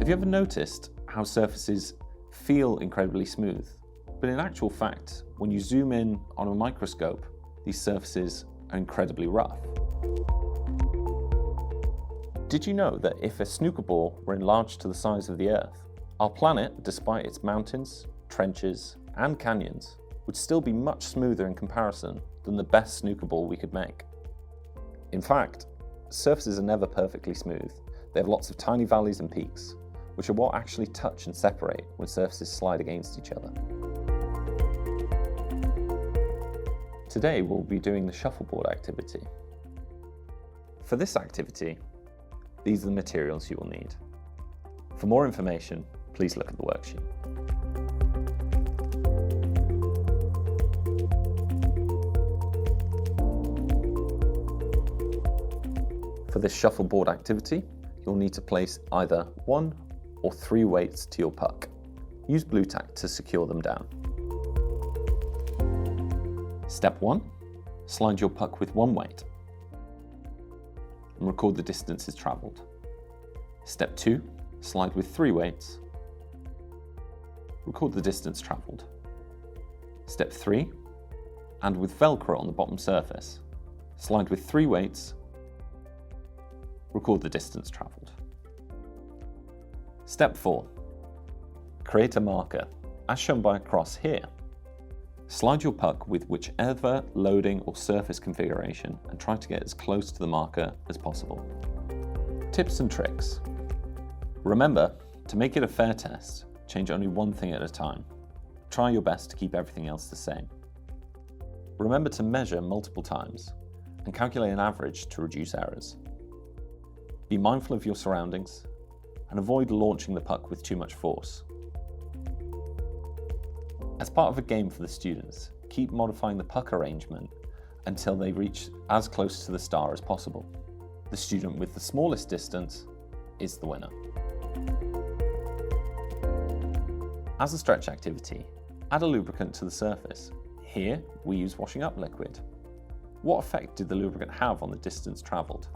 Have you ever noticed how surfaces feel incredibly smooth, but in actual fact, when you zoom in on a microscope, these surfaces are incredibly rough? Did you know that if a snooker ball were enlarged to the size of the Earth, our planet, despite its mountains, trenches, and canyons, would still be much smoother in comparison than the best snooker ball we could make? In fact, surfaces are never perfectly smooth. They have lots of tiny valleys and peaks, which are what actually touch and separate when surfaces slide against each other. Today we'll be doing the shuffleboard activity. For this activity, these are the materials you will need. For more information, please look at the worksheet. For this shuffleboard activity, you'll need to place either 1 or 3 weights to your puck. Use blue tack to secure them down. Step 1, slide your puck with 1 weight and record the distances travelled. Step 2, slide with 3 weights, record the distance travelled. Step 3, and with Velcro on the bottom surface, slide with 3 weights, record the distance travelled. Step 4, create a marker, as shown by a cross here. Slide your puck with whichever loading or surface configuration and try to get as close to the marker as possible. Tips and tricks. Remember, to make it a fair test, change only one thing at a time. Try your best to keep everything else the same. Remember to measure multiple times and calculate an average to reduce errors. Be mindful of your surroundings and avoid launching the puck with too much force. As part of a game for the students, keep modifying the puck arrangement until they reach as close to the star as possible. The student with the smallest distance is the winner. As a stretch activity, add a lubricant to the surface. Here, we use washing up liquid. What effect did the lubricant have on the distance travelled?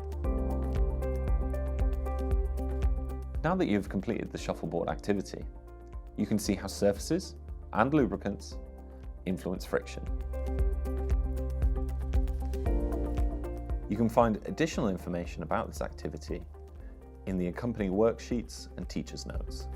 Now that you've completed the shuffleboard activity, you can see how surfaces and lubricants influence friction. You can find additional information about this activity in the accompanying worksheets and teacher's notes.